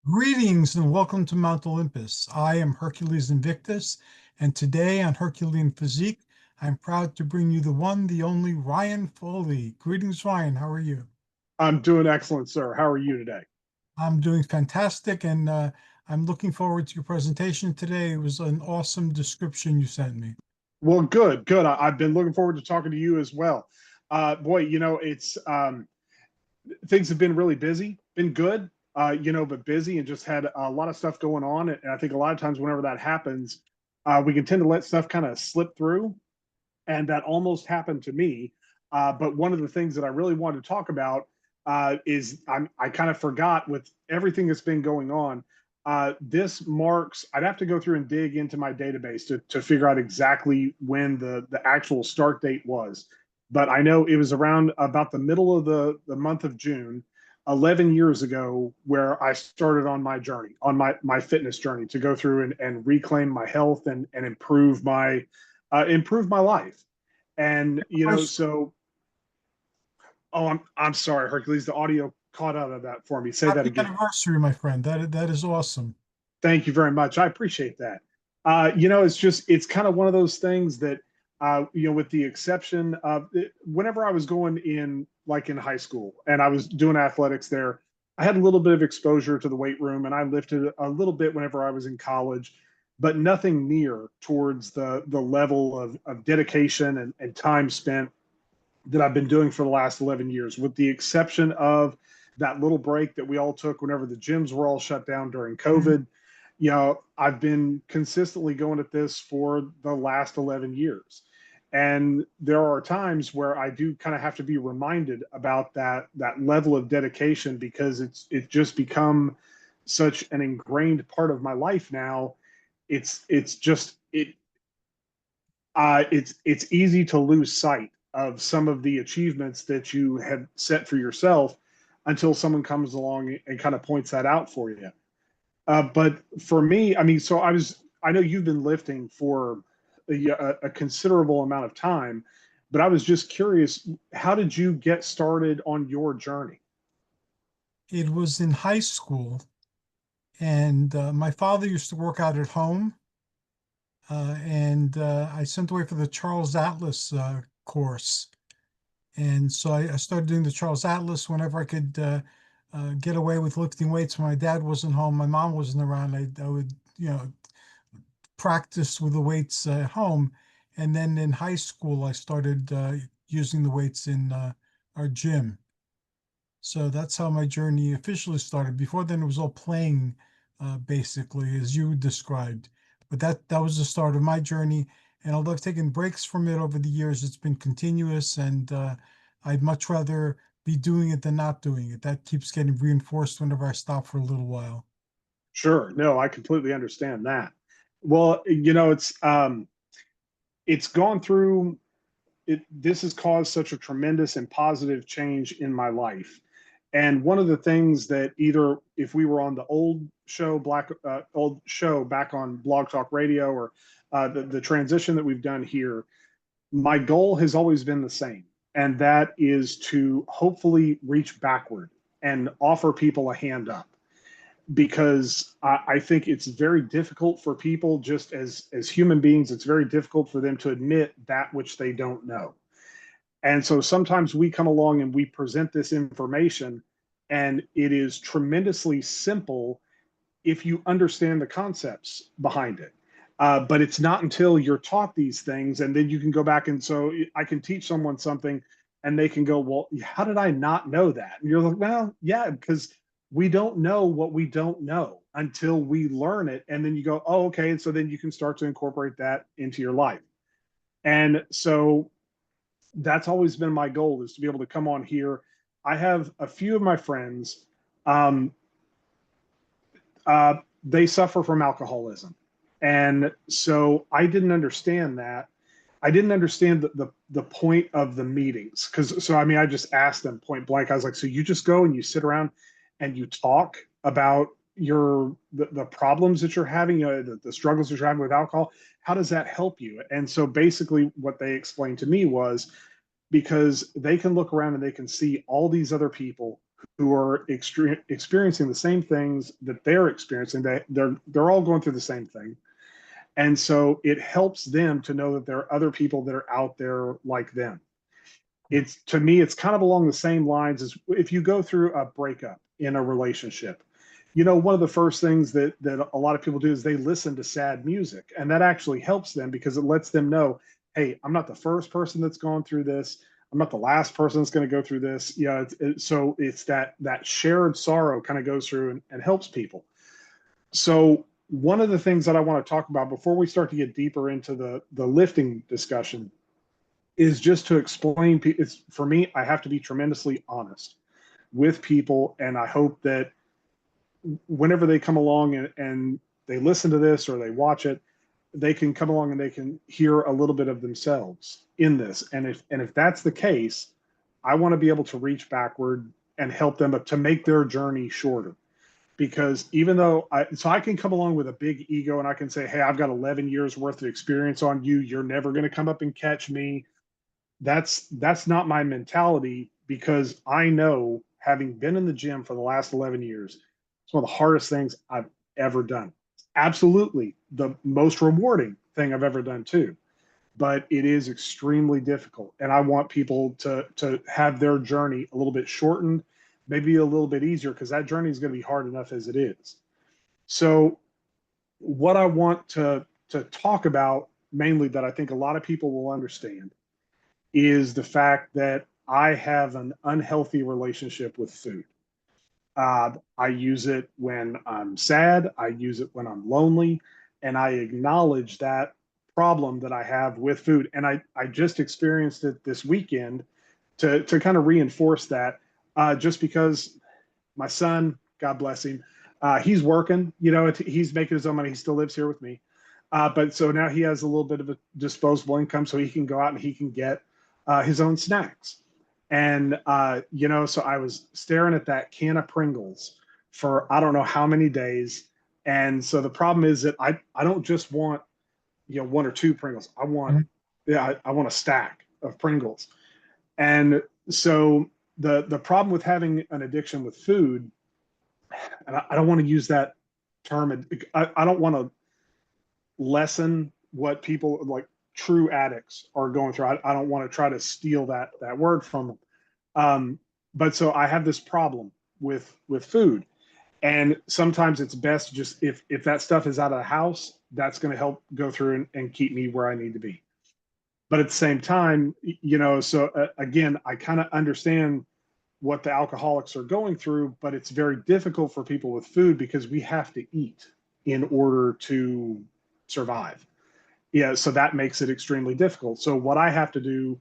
Greetings and welcome to Mount Olympus. I am Hercules Invictus, and today on Herculean Physique, I'm proud to bring you the one, the only Ryan Foley. Greetings, Ryan. How are you? I'm doing excellent, sir. How are you today? I'm doing fantastic, and I'm looking forward to your presentation today. It was an awesome description you sent me. Well, good, good. Have been looking forward to talking to you as well. Boy, it's things have been really busy, been good, but busy and just had a lot of stuff going on. And I think a lot of times whenever that happens, we can tend to let stuff kind of slip through. And that almost happened to me. But one of the things that I really wanted to talk about I kind of forgot with everything that's been going on. This marks, I'd have to go through and dig into my database to figure out exactly when the actual start date was. But I know it was around about the middle of the month of June, 11 years ago, where I started on my journey, on my fitness journey to go through and reclaim my health and improve my life. And First, I'm sorry, Hercules. The audio caught out of that for me. Say that happy again. anniversary, my friend. That is awesome. Thank you very much. I appreciate that. It's kind of one of those things that with the exception of whenever I was going in, like in high school, and I was doing athletics there, I had a little bit of exposure to the weight room, and I lifted a little bit whenever I was in college, but nothing near towards the level of dedication and time spent that I've been doing for the last 11 years, with the exception of that little break that we all took whenever the gyms were all shut down during Mhm. COVID. I've been consistently going at this for the last 11 years. And there are times where I do kind of have to be reminded about that level of dedication, because it's just become such an ingrained part of my life now. It's just it's easy to lose sight of some of the achievements that you had set for yourself until someone comes along and kind of points that out for you. But for me, I mean, I know you've been lifting for a considerable amount of time, but I was just curious, how did you get started on your journey? It was in high school, and my father used to work out at home. And I sent away for the Charles Atlas course. And so I started doing the Charles Atlas whenever I could get away with lifting weights. When my dad wasn't home, my mom wasn't around. I would, practice with the weights at home. And then in high school, I started using the weights in our gym. So that's how my journey officially started. Before then, it was all playing, basically, as you described. But that was the start of my journey. And although I've taken breaks from it over the years, it's been continuous, and I'd much rather be doing it than not doing it. That keeps getting reinforced whenever I stop for a little while. Sure, no, I completely understand that. Well, it's gone through this has caused such a tremendous and positive change in my life. And one of the things that, either if we were on the old show back on Blog Talk Radio, or the transition that we've done here, my goal has always been the same, and that is to hopefully reach backward and offer people a hand up, because I think it's very difficult for people, just as human beings, it's very difficult for them to admit that which they don't know. And so sometimes we come along and we present this information, and it is tremendously simple if you understand the concepts behind it. But it's not until you're taught these things, and then you can go back. And so I can teach someone something, and they can go, well, how did I not know that? And you're like, well, yeah, because we don't know what we don't know until we learn it. And then you go, oh, okay. And so then you can start to incorporate that into your life. And so that's always been my goal, is to be able to come on here. I have a few of my friends, um, they suffer from alcoholism. And so I didn't understand that. I didn't understand the point of the meetings. I mean, I just asked them point blank. I was like, so you just go and you sit around and you talk about the problems that you're having, the struggles that you're having with alcohol. How does that help you? And so basically what they explained to me was, because they can look around and they can see all these other people who are experiencing the same things that they're experiencing. They're all going through the same thing. And so it helps them to know that there are other people that are out there like them. It's, to me, it's kind of along the same lines as if you go through a breakup in a relationship. You know, one of the first things that a lot of people do is they listen to sad music, and that actually helps them because it lets them know, hey, I'm not the first person that's gone through this. I'm not the last person that's going to go through this. Yeah, so it's that shared sorrow kind of goes through and helps people. So one of the things that I want to talk about before we start to get deeper into the lifting discussion is just to explain. It's, for me, I have to be tremendously honest with people, and I hope that whenever they come along and they listen to this or they watch it, they can come along and they can hear a little bit of themselves in this. And if that's the case, I want to be able to reach backward and help them to make their journey shorter. Because even though I can come along with a big ego and I can say, hey, I've got 11 years worth of experience on you. You're never going to come up and catch me. That's not my mentality, because I know, having been in the gym for the last 11 years, it's one of the hardest things I've ever done. Absolutely the most rewarding thing I've ever done too, but it is extremely difficult. And I want people to have their journey a little bit shortened, maybe a little bit easier, because that journey is going to be hard enough as it is. So what I want to talk about mainly, that I think a lot of people will understand, is the fact that I have an unhealthy relationship with food. I use it when I'm sad. I use it when I'm lonely. And I acknowledge that problem that I have with food. And I just experienced it this weekend to kind of reinforce that, just because my son, God bless him, he's working, you know, he's making his own money. He still lives here with me. But so now he has a little bit of a disposable income, so he can go out and he can get his own snacks. And, you know, so I was staring at that can of Pringles for I don't know how many days. And so the problem is that I don't just want, you know, one or two Pringles. I want, yeah, I want a stack of Pringles. And so the problem with having an addiction with food, and I don't want to use that term, I don't want to lessen what people like true addicts are going through. I don't want to try to steal that word from them. But so I have this problem with food, and sometimes it's best just if that stuff is out of the house, that's going to help go through and keep me where I need to be. But at the same time, you know, so again, I kind of understand what the alcoholics are going through, but it's very difficult for people with food because we have to eat in order to survive. Yeah, so that makes it extremely difficult. So what I have to do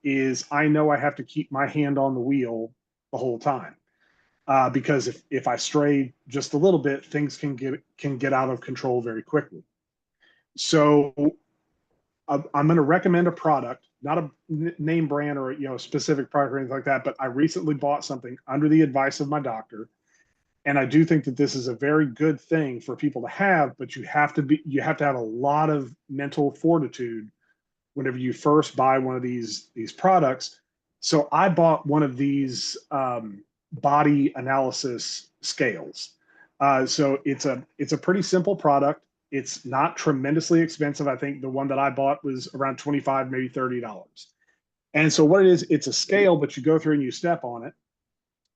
is I know I have to keep my hand on the wheel the whole time, because if I stray just a little bit, things can get out of control very quickly. So I'm going to recommend a product, not a name brand or, you know, a specific product or anything like that, but I recently bought something under the advice of my doctor. And I do think that this is a very good thing for people to have, but you have to have a lot of mental fortitude whenever you first buy one of these products. So I bought one of these body analysis scales. So it's a pretty simple product. It's not tremendously expensive. I think the one that I bought was around $25, maybe $30. And so what it is, it's a scale, but you go through and you step on it,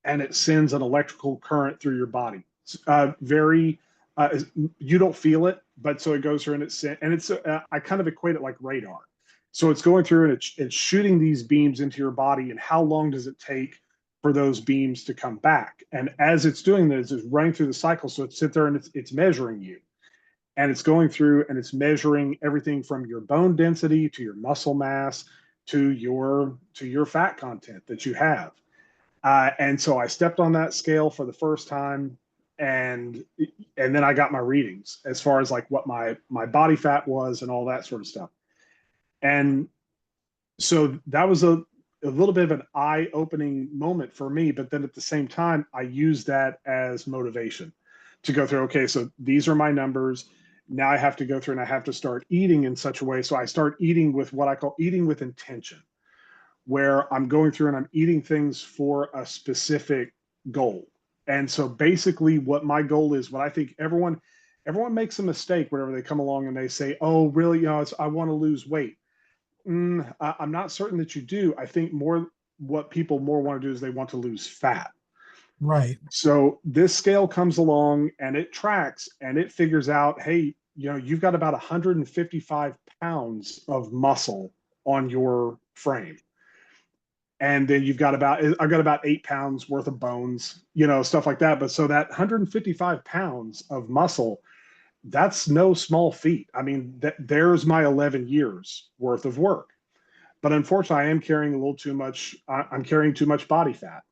and it sends an electrical current through your body. You don't feel it, but so it goes through and it's I kind of equate it like radar. So it's going through and it's shooting these beams into your body, and how long does it take for those beams to come back? And as it's doing this, it's running through the cycle. So it's sit there and it's measuring you, and it's going through and it's measuring everything from your bone density to your muscle mass to your fat content that you have. And so I stepped on that scale for the first time, and then I got my readings as far as like what my body fat was and all that sort of stuff. And so that was a little bit of an eye-opening moment for me. But then at the same time, I used that as motivation to go through, okay, so these are my numbers. Now I have to go through and I have to start eating in such a way. So I start eating with what I call eating with intention, where I'm going through and I'm eating things for a specific goal. And so basically what my goal is, what I think everyone makes a mistake whenever they come along and they say, oh, really, I want to lose weight. I'm not certain that you do. I think more what people more want to do is they want to lose fat. Right. So this scale comes along and it tracks and it figures out, hey, you've got about 155 pounds of muscle on your frame. And then I've got about 8 pounds worth of bones, stuff like that. But so that 155 pounds of muscle, that's no small feat. I mean, there's my 11 years worth of work. But unfortunately, I am carrying a little too much. I'm carrying too much body fat.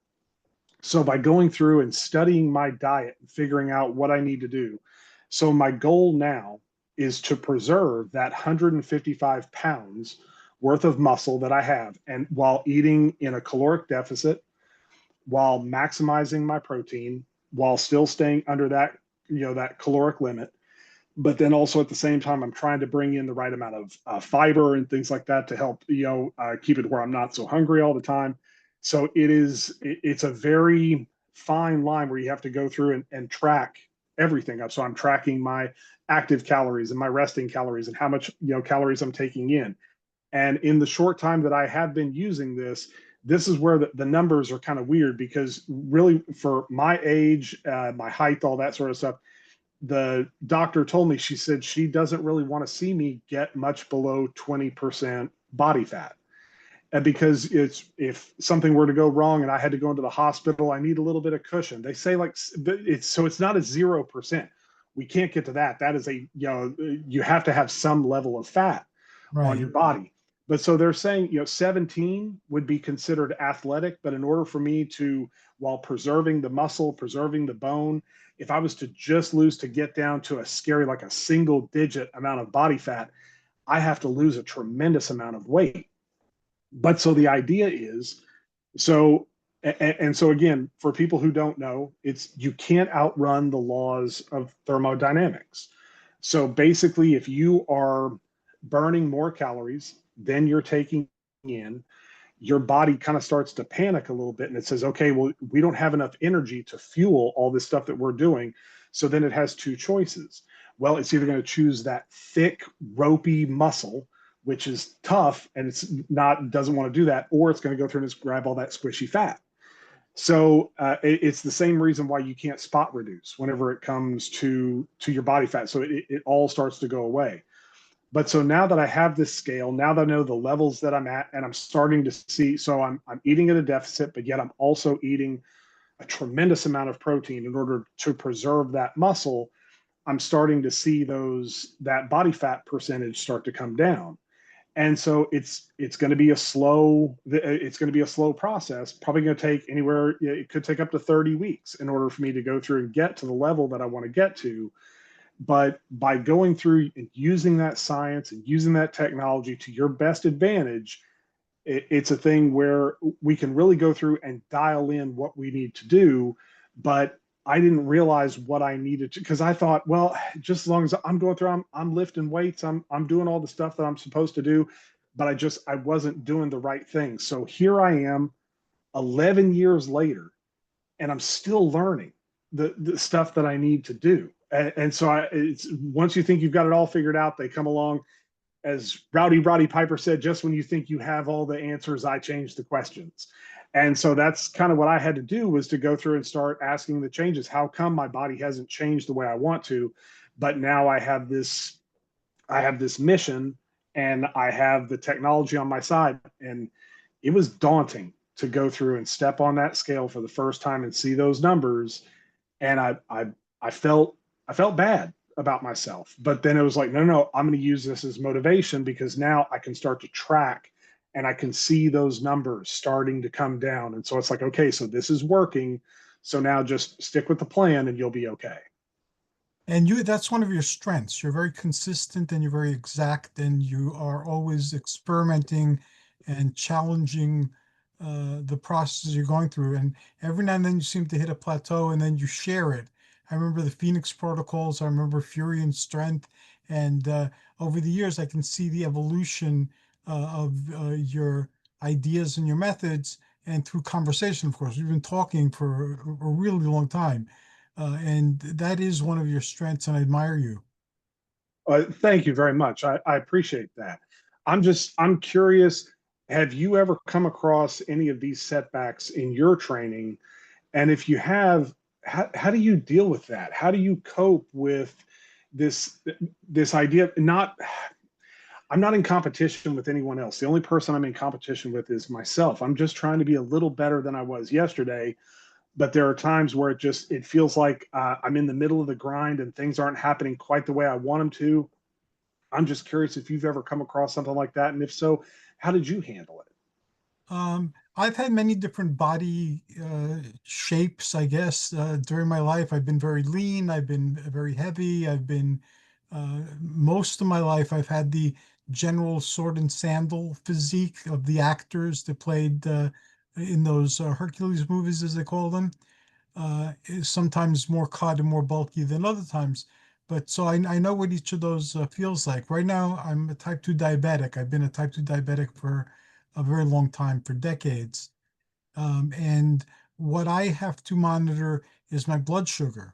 So by going through and studying my diet and figuring out what I need to do, so my goal now is to preserve that 155 pounds worth of muscle that I have, and while eating in a caloric deficit, while maximizing my protein, while still staying under that caloric limit. But then also at the same time, I'm trying to bring in the right amount of fiber and things like that to help keep it where I'm not so hungry all the time. So it's a very fine line where you have to go through and track everything up. So I'm tracking my active calories and my resting calories and how much calories I'm taking in. And in the short time that I have been using this is where the numbers are kind of weird, because really for my age, my height, all that sort of stuff, the doctor told me, she said she doesn't really want to see me get much below 20% body fat. And because if something were to go wrong and I had to go into the hospital, I need a little bit of cushion. They say it's not a 0%. We can't get to that. That is you have to have some level of fat on Right. your body. But so they're saying, 17 would be considered athletic, but in order for me to, while preserving the muscle, preserving the bone, if I was to just lose to get down to a scary, like a single digit amount of body fat, I have to lose a tremendous amount of weight. But so the idea is, so again, for people who don't know, you can't outrun the laws of thermodynamics. So basically, if you are burning more calories than you're taking in, your body kind of starts to panic a little bit and it says, okay, well, we don't have enough energy to fuel all this stuff that we're doing. So then it has two choices. Well, it's either going to choose that thick, ropey muscle, which is tough and doesn't want to do that, or it's going to go through and just grab all that squishy fat. So it's the same reason why you can't spot reduce whenever it comes to your body fat. So it all starts to go away. But so now that I have this scale, now that I know the levels that I'm at, and I'm starting to see, so I'm eating at a deficit, but yet I'm also eating a tremendous amount of protein in order to preserve that muscle. I'm starting to see that body fat percentage start to come down. And so it's going to be a slow process, probably going to take anywhere, it could take up to 30 weeks in order for me to go through and get to the level that I want to get to. But by going through and using that science and using that technology to your best advantage, it's a thing where we can really go through and dial in what we need to do. But I didn't realize what I needed to, because I thought, well, just as long as I'm going through, I'm lifting weights, I'm doing all the stuff that I'm supposed to do, but I wasn't doing the right thing. So here I am 11 years later, and I'm still learning the stuff that I need to do. And so once you think you've got it all figured out, they come along, as Roddy Piper said, just when you think you have all the answers, I change the questions. And so that's kind of what I had to do, was to go through and start asking the changes. How come my body hasn't changed the way I want to, but now I have this mission and I have the technology on my side. And it was daunting to go through and step on that scale for the first time and see those numbers. And I felt bad about myself, but then it was like, no, I'm going to use this as motivation, because now I can start to track and I can see those numbers starting to come down. And so it's like, okay, so this is working. So now just stick with the plan and you'll be okay. And that's one of your strengths. You're very consistent and you're very exact, and you are always experimenting and challenging the processes you're going through. And every now and then you seem to hit a plateau and then you share it. I remember the Phoenix protocols. I remember Fury and Strength. And over the years, I can see the evolution of your ideas and your methods. and through conversation, of course. We've been talking for a really long time. And that is one of your strengths, and I admire you. Thank you very much. I appreciate that. I'm curious, have you ever come across any of these setbacks in your training? And if you have, how do you deal with that? How do you cope with this this idea of not I'm not in competition with anyone else. The only person I'm in competition with is myself. I'm just trying to be a little better than I was yesterday, but there are times where it feels like I'm in the middle of the grind and things aren't happening quite the way I want them to. I'm just curious if you've ever come across something like that, and if so, how did you handle it? I've had many different body shapes, I guess, during my life. I've been very lean. I've been very heavy. Most of my life, I've had the general sword and sandal physique of the actors that played in those Hercules movies, as they call them. Is sometimes more cut and more bulky than other times. But so I know what each of those feels like. Right now, I'm a type 2 diabetic. I've been a type 2 diabetic for a very long time, for decades. And what I have to monitor is my blood sugar.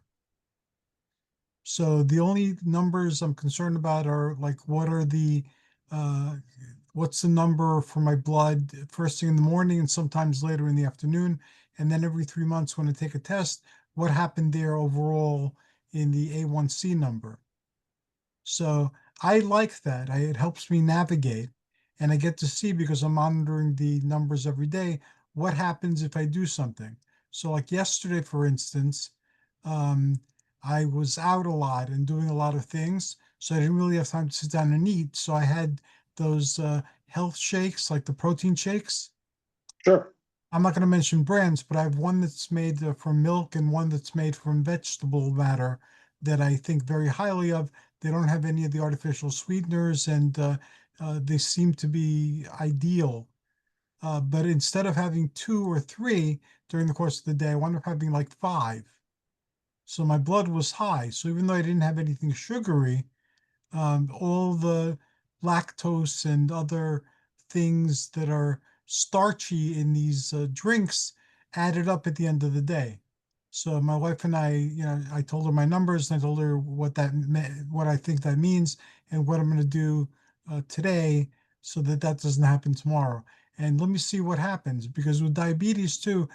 So the only numbers I'm concerned about are like uh, what's the number for my blood first thing in the morning and sometimes later in the afternoon, and then every 3 months when I take a test, what happened there overall in the A1C number. So I like that. It helps me navigate, and I get to see because I'm monitoring the numbers every day. What happens if I do something? So, like yesterday, for instance, um, I was out a lot and doing a lot of things, so I didn't really have time to sit down and eat. So I had those health shakes, like the protein shakes. Sure. I'm not going to mention brands, but I have one that's made from milk and one that's made from vegetable matter that I think very highly of. They don't have any of the artificial sweeteners, and they seem to be ideal. But instead of having two or three during the course of the day, I wound up having like five. So my blood was high. So even though I didn't have anything sugary, all the lactose and other things that are starchy in these drinks added up at the end of the day. So my wife and I, I told her my numbers and I told her what I think that means and what I'm going to do today so that that doesn't happen tomorrow. And let me see what happens because with diabetes too,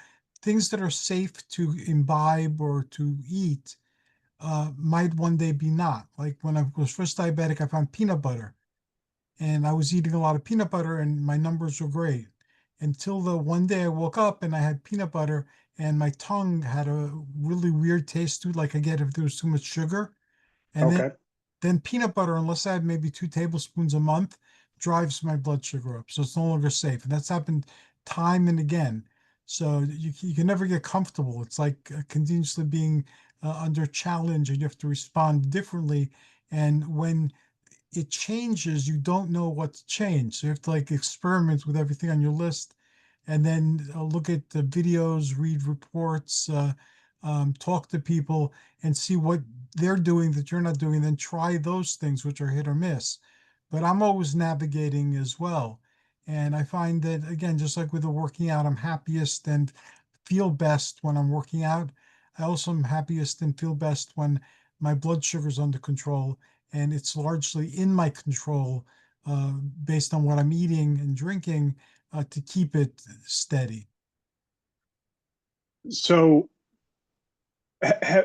things that are safe to imbibe or to eat might one day be not. Like when I was first diabetic, I found peanut butter and I was eating a lot of peanut butter and my numbers were great until the one day I woke up and I had peanut butter and my tongue had a really weird taste to it, like I get if there was too much sugar. And Okay. then peanut butter, unless I have maybe 2 tablespoons a month, drives my blood sugar up. So it's no longer safe. And that's happened time and again. So you can never get comfortable. It's like continuously being under challenge and you have to respond differently. And when it changes, you don't know what to change. So you have to like experiment with everything on your list and then look at the videos, read reports, talk to people and see what they're doing that you're not doing, then try those things which are hit or miss. But I'm always navigating as well. And I find that, again, just like with the working out, I'm happiest and feel best when I'm working out. I also am happiest and feel best when my blood sugar's under control and it's largely in my control uh, based on what I'm eating and drinking to keep it steady. So,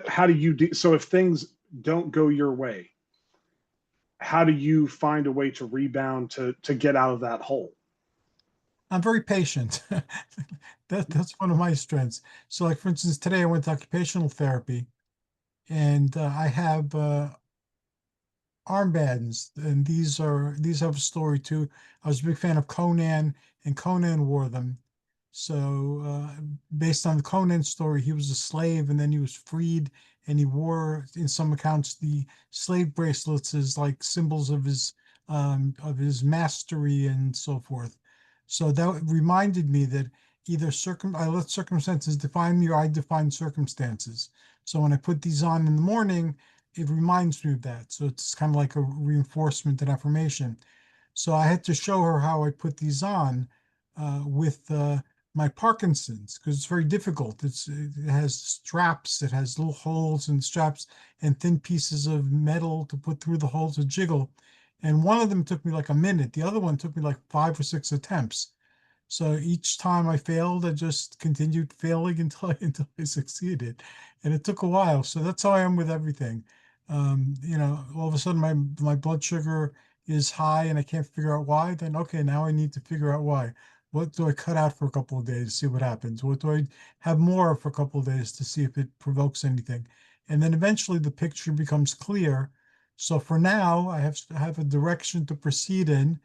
how do you do? So, if things don't go your way, how do you find a way to rebound to get out of that hole? I'm very patient. That's one of my strengths. So, like for instance, today I went to occupational therapy, and I have armbands, and these have a story too. I was a big fan of Conan, and Conan wore them. So, based on the Conan story, he was a slave, and then he was freed, and he wore, in some accounts, the slave bracelets as like symbols of his mastery and so forth. So that reminded me that I let circumstances define me, or I define circumstances. So when I put these on in the morning, it reminds me of that. So it's kind of like a reinforcement and affirmation. So I had to show her how I put these on with my Parkinson's, because it's very difficult. It has straps, it has little holes and straps and thin pieces of metal to put through the holes to jiggle. And one of them took me like a minute. The other one took me like 5 or 6 attempts. So each time I failed, I just continued failing until I succeeded. And it took a while. So that's how I am with everything. All of a sudden my blood sugar is high and I can't figure out why. Then okay, now I need to figure out why. What do I cut out for a couple of days to see what happens? What do I have more of for a couple of days to see if it provokes anything? And then eventually the picture becomes clear. So for now, I have a direction to proceed in,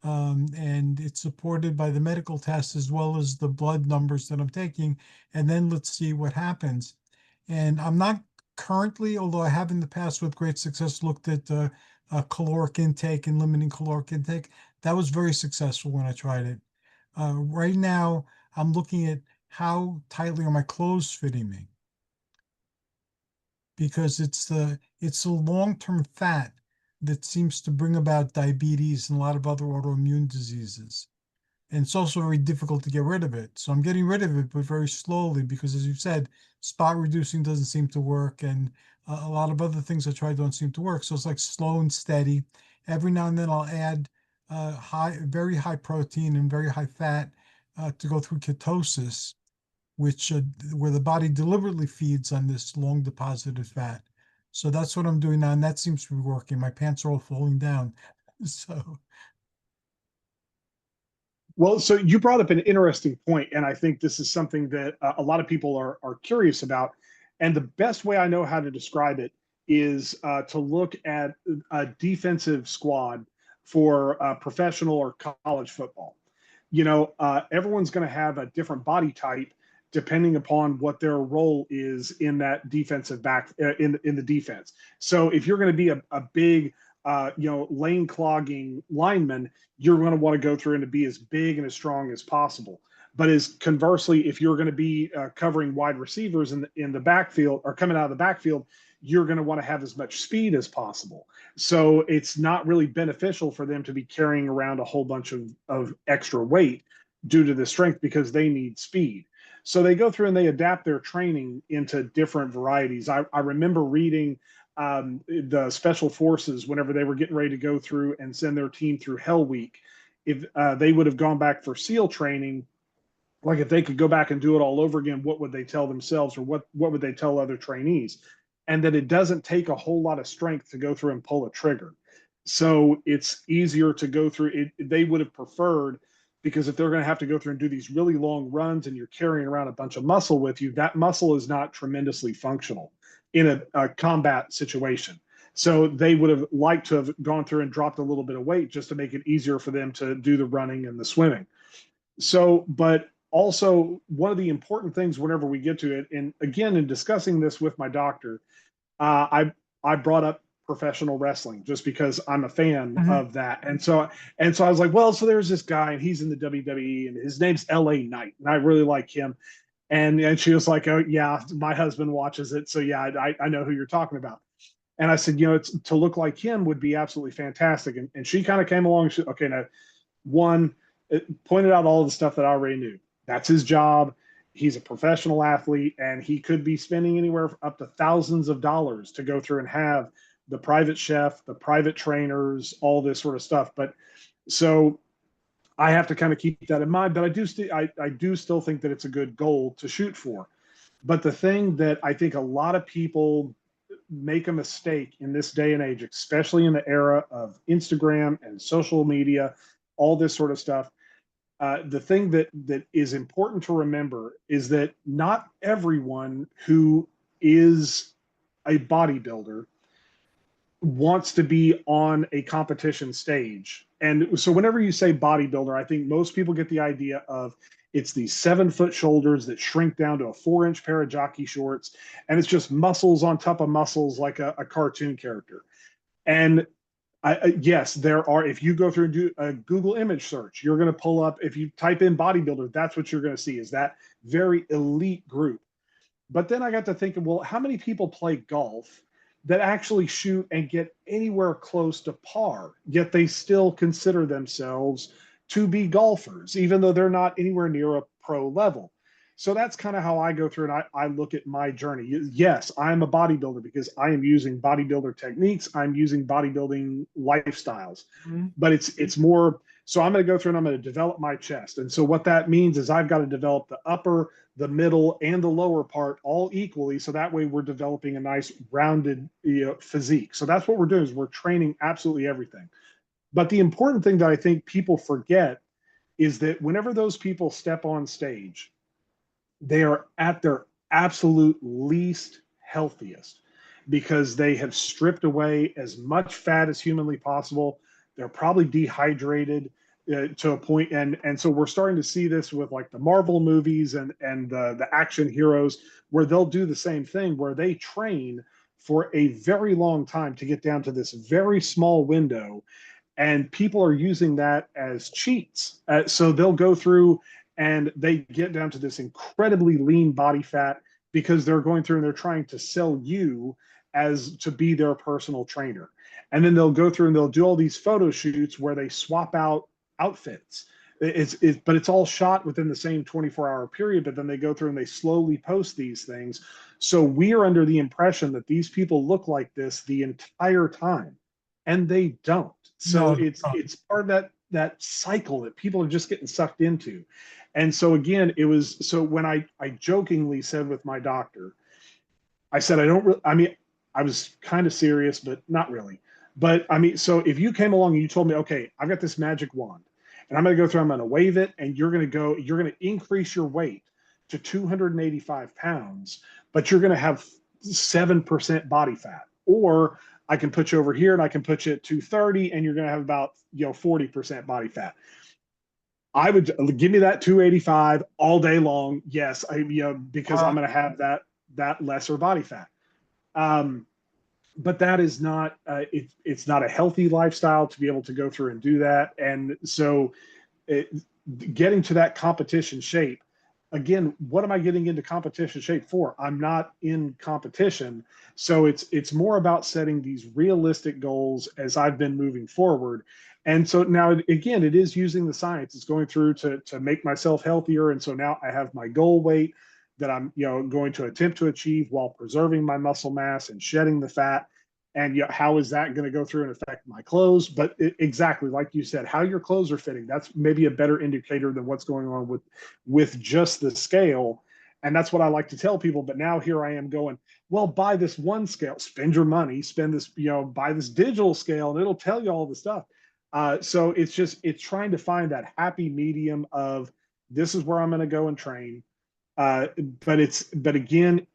and it's supported by the medical tests as well as the blood numbers that I'm taking. And then let's see what happens. And I'm not currently, although I have in the past with great success, looked at caloric intake and limiting caloric intake. That was very successful when I tried it. Right now, I'm looking at how tightly are my clothes fitting me, because it's the long-term fat that seems to bring about diabetes and a lot of other autoimmune diseases. And it's also very difficult to get rid of it. So I'm getting rid of it, but very slowly, because as you said, spot reducing doesn't seem to work, and a lot of other things I tried don't seem to work. So it's like slow and steady. Every now and then I'll add very high protein and very high fat to go through ketosis, which where the body deliberately feeds on this long deposited fat. So that's what I'm doing now, and that seems to be working. My pants are all falling down. So Well, so you brought up an interesting point, and I think this is something that a lot of people are curious about. And the best way I know how to describe it is to look at a defensive squad for professional or college football. Everyone's going to have a different body type depending upon what their role is in that defensive back in the defense. So if you're going to be a big lane clogging lineman, you're going to want to go through and to be as big and as strong as possible. But as conversely, if you're going to be covering wide receivers in the backfield or coming out of the backfield, you're going to want to have as much speed as possible. So it's not really beneficial for them to be carrying around a whole bunch of extra weight due to the strength, because they need speed. So they go through and they adapt their training into different varieties. I remember reading the special forces, whenever they were getting ready to go through and send their team through Hell Week, if they would have gone back for SEAL training, like if they could go back and do it all over again, what would they tell themselves, or what would they tell other trainees? And that it doesn't take a whole lot of strength to go through and pull a trigger. So it's easier to go through it. They would have preferred, because if they're going to have to go through and do these really long runs and you're carrying around a bunch of muscle with you, that muscle is not tremendously functional in a combat situation. So they would have liked to have gone through and dropped a little bit of weight just to make it easier for them to do the running and the swimming. So, but also one of the important things whenever we get to it, and again, in discussing this with my doctor, I brought up professional wrestling just because I'm a fan mhm. of that. And so I was like, well, so there's this guy and he's in the WWE and his name's LA Knight and I really like him. And she was like, oh yeah, my husband watches it. So yeah, I know who you're talking about. And I said, it's to look like him would be absolutely fantastic. And she kind of came along. And okay, now one, it pointed out all the stuff that I already knew. That's his job. He's a professional athlete, and he could be spending anywhere up to thousands of dollars to go through and have the private chef, the private trainers, all this sort of stuff. But so I have to kind of keep that in mind. But I do still think that it's a good goal to shoot for. But the thing that I think a lot of people make a mistake in this day and age, especially in the era of Instagram and social media, all this sort of stuff, the thing that is important to remember is that not everyone who is a bodybuilder wants to be on a competition stage. And so whenever you say bodybuilder, I think most people get the idea of it's these 7-foot shoulders that shrink down to a 4-inch pair of jockey shorts, and it's just muscles on top of muscles like a cartoon character. And yes, there are. If you go through and do a Google image search, you're going to pull up. If you type in bodybuilder, that's what you're going to see, is that very elite group. But then I got to thinking, well, how many people play golf that actually shoot and get anywhere close to par, yet they still consider themselves to be golfers, even though they're not anywhere near a pro level. So that's kind of how I go through and I look at my journey. Yes, I'm a bodybuilder because I am using bodybuilder techniques. I'm using bodybuilding lifestyles, Mhm. but it's more. So I'm going to go through and I'm going to develop my chest. And so what that means is I've got to develop the upper, the middle, and the lower part all equally. So that way we're developing a nice rounded, physique. So that's what we're doing is we're training absolutely everything. But the important thing that I think people forget is that whenever those people step on stage, they are at their absolute least healthiest because they have stripped away as much fat as humanly possible. They're probably dehydrated to a point, and so we're starting to see this with like the Marvel movies and the action heroes, where they'll do the same thing, where they train for a very long time to get down to this very small window, and people are using that as cheats. So they'll go through and they get down to this incredibly lean body fat because they're going through and they're trying to sell you as to be their personal trainer. And then they'll go through and they'll do all these photo shoots where they swap out outfits. But it's all shot within the same 24-hour period. But then they go through and they slowly post these things. So we are under the impression that these people look like this the entire time, and they don't. So No, it's part of that cycle that people are just getting sucked into. And so again, it was so when I jokingly said with my doctor, I said I don't really, I mean, I was kind of serious, but not really. But I mean, so if you came along and you told me, okay, I've got this magic wand and I'm going to go through, I'm going to wave it, and you're going to increase your weight to 285 pounds, but you're going to have 7% body fat. Or I can put you over here and I can put you at 230 and you're going to have about, 40% body fat. I would give me that 285 all day long. Yes, because I'm going to have that lesser body fat. Um, but that is not it's not a healthy lifestyle to be able to go through and do that. And so it, getting to that competition shape, again, what am I getting into competition shape for? I'm not in competition. So it's more about setting these realistic goals as I've been moving forward. And so now again, it is using the science. It's going through to make myself healthier. And so now I have my goal weight that I'm going to attempt to achieve while preserving my muscle mass and shedding the fat. And how is that going to go through and affect my clothes? But exactly like you said, how your clothes are fitting, that's maybe a better indicator than what's going on with just the scale. And that's what I like to tell people. But now here I am going, well, buy this one scale, spend your money, spend this, buy this digital scale, and it'll tell you all the stuff. So it's trying to find that happy medium of this is where I'm going to go and train. Uh, but again,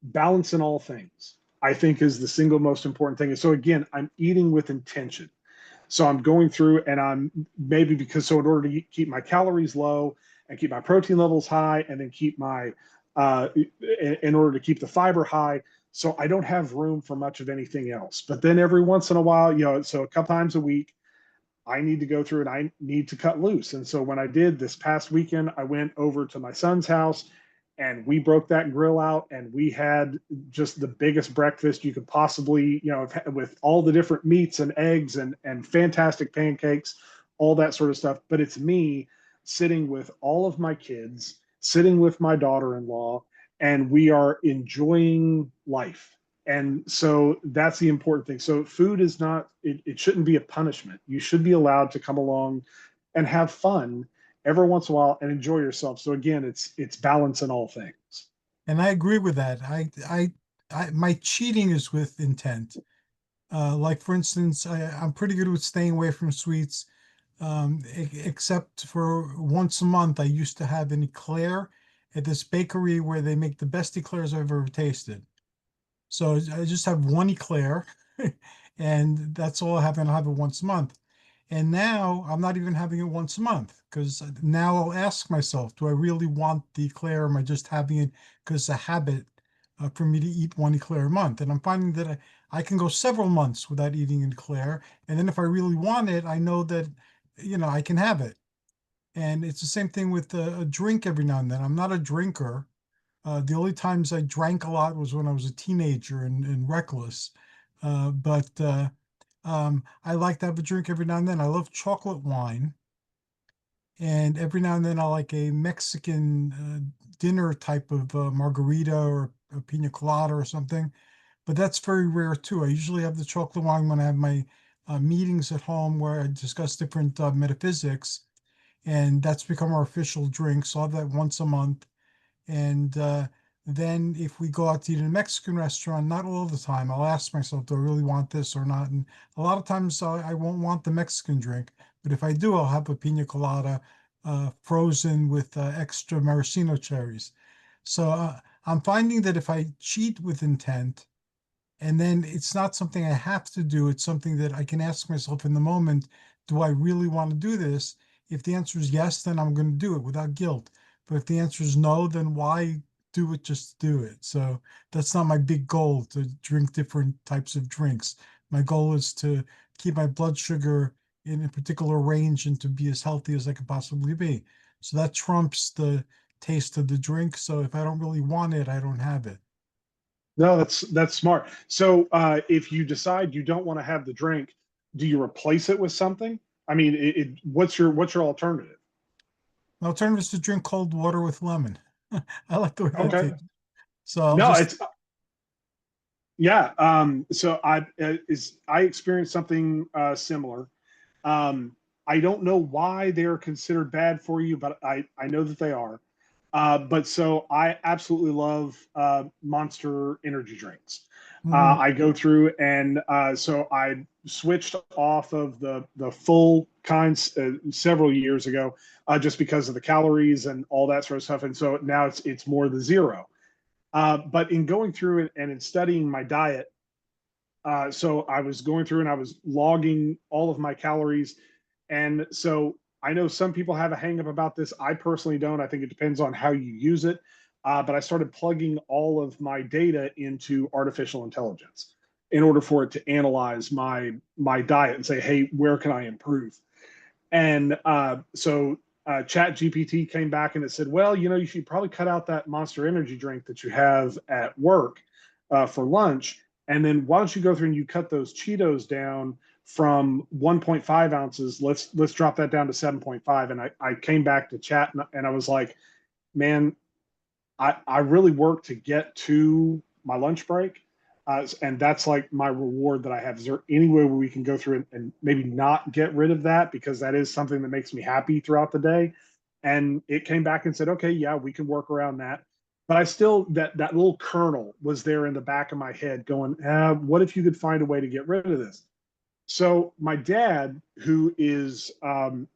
balance in all things, I think, is the single most important thing. And so again, I'm eating with intention. So I'm going through and I'm maybe because so in order to keep my calories low and keep my protein levels high and then keep my in order to keep the fiber high, so I don't have room for much of anything else. But then every once in a while, so a couple times a week, I need to go through and I need to cut loose. And so when I did this past weekend, I went over to my son's house and we broke that grill out and we had just the biggest breakfast you could possibly, with all the different meats and eggs and fantastic pancakes, all that sort of stuff. But it's me sitting with all of my kids, sitting with my daughter-in-law, and we are enjoying life. And so that's the important thing. So food is not, it shouldn't be a punishment. You should be allowed to come along and have fun every once in a while and enjoy yourself. So again, it's balance in all things. and I agree with that. My cheating is with intent. Like for instance, I'm pretty good with staying away from sweets, except for once a month. I used to have an eclair at this bakery where they make the best eclairs I've ever tasted. So I just have one eclair, and that's all I have, and I have it once a month. And now I'm not even having it once a month because now I'll ask myself, do I really want the eclair? Or am I just having it because it's a habit for me to eat one eclair a month? And I'm finding that I can go several months without eating an eclair. And then if I really want it, I know that, I can have it. And it's the same thing with a drink every now and then. I'm not a drinker. The only times I drank a lot was when I was a teenager and reckless. But I like to have a drink every now and then. I love chocolate wine. And every now and then I like a Mexican dinner type of margarita or a pina colada or something. But that's very rare too. I usually have the chocolate wine when I have my meetings at home where I discuss different metaphysics, and that's become our official drink. So I have that once a month. And then if we go out to eat in a Mexican restaurant, not all the time, I'll ask myself, do I really want this or not? And a lot of times I won't want the Mexican drink, but if I do, I'll have a pina colada frozen with extra maraschino cherries. So I'm finding that if I cheat with intent, and then it's not something I have to do. It's something that I can ask myself in the moment, do I really want to do this? If the answer is yes, then I'm going to do it without guilt. But if the answer is no, then why do it just to do it? So that's not my big goal to drink different types of drinks. My goal is to keep my blood sugar in a particular range and to be as healthy as I could possibly be. So that trumps the taste of the drink. So if I don't really want it, I don't have it. No, that's smart. So if you decide you don't want to have the drink, do you replace it with something? I mean, what's your alternative? My alternative is to drink cold water with lemon. I like the way that Okay. tastes. So I'll No, just, it's yeah. So I experienced something similar. Um, I don't know why they are considered bad for you, but I know that they are. But so I absolutely love Monster energy drinks. mm, I go through and so I switched off of the full kinds several years ago, just because of the calories and all that sort of stuff. And so now it's more the zero. But in going through it and in studying my diet, so I was going through and I was logging all of my calories. And so I know some people have a hang up about this. I personally don't. I think it depends on how you use it. But I started plugging all of my data into artificial intelligence in order for it to analyze my diet and say, hey, where can I improve? And Chat GPT came back and it said, well, you should probably cut out that Monster Energy drink that you have at work for lunch. And then why don't you go through and you cut those Cheetos down from 1.5 ounces? Let's drop that down to 7.5. And I came back to chat and I was like, man, I really work to get to my lunch break. And that's like my reward that I have. Is there any way where we can go through and maybe not get rid of that? Because that is something that makes me happy throughout the day. And it came back and said, okay, yeah, we can work around that. But I still, that little kernel was there in the back of my head going, what if you could find a way to get rid of this? So my dad, who is,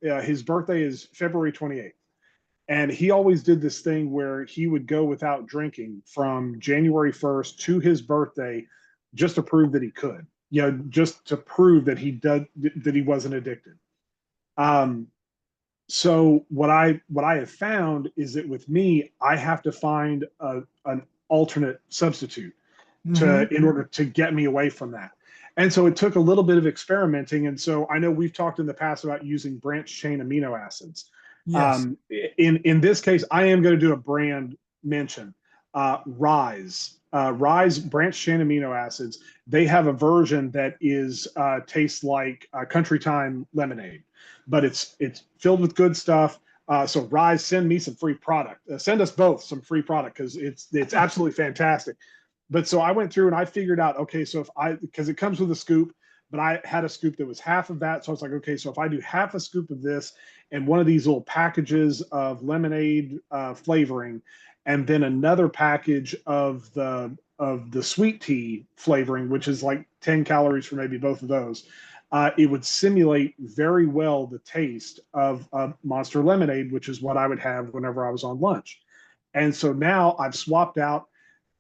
his birthday is February 28th. And he always did this thing where he would go without drinking from January 1st to his birthday just to prove that he could, just to prove that that he wasn't addicted. Um, so what I have found is that with me, I have to find an alternate substitute mm-hmm, to in order to get me away from that. And so it took a little bit of experimenting. And so I know we've talked in the past about using branch chain amino acids. yes. In this case, I am going to do a brand mention. Rise, Rise branch chain amino acids. They have a version that is tastes like Country Time lemonade, but it's filled with good stuff. So Rise, send me some free product. Send us both some free product because it's absolutely fantastic. But so I went through and I figured out, okay, so because it comes with a scoop, but I had a scoop that was half of that. So I was like, okay, so if I do half a scoop of this and one of these little packages of lemonade flavoring, and then another package of the sweet tea flavoring, which is like 10 calories for maybe both of those, it would simulate very well the taste of Monster Lemonade, which is what I would have whenever I was on lunch. And so now I've swapped out.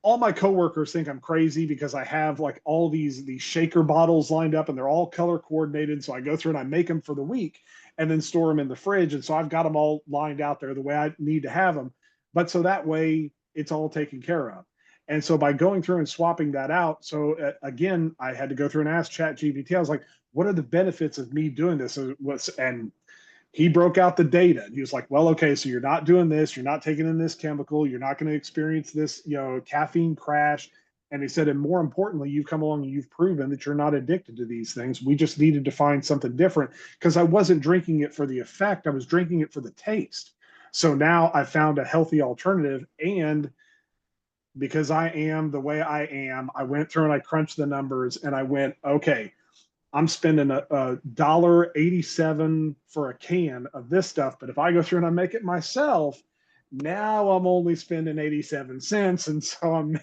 All my coworkers think I'm crazy because I have like all these shaker bottles lined up and they're all color coordinated. So I go through and I make them for the week and then store them in the fridge. And so I've got them all lined out there the way I need to have them. But so that way it's all taken care of. And so by going through and swapping that out, so again, I had to go through and ask Chat GPT. I was like, what are the benefits of me doing this? And he broke out the data. He was like, well, okay, so you're not doing this, you're not taking in this chemical, you're not going to experience this, caffeine crash. And he said, and more importantly, you've come along and you've proven that you're not addicted to these things. We just needed to find something different because I wasn't drinking it for the effect, I was drinking it for the taste. So now I found a healthy alternative. And because I am the way I am, I went through and I crunched the numbers and I went, okay, I'm spending a $1.87 for a can of this stuff. But if I go through and I make it myself, now I'm only spending 87 cents. And so I'm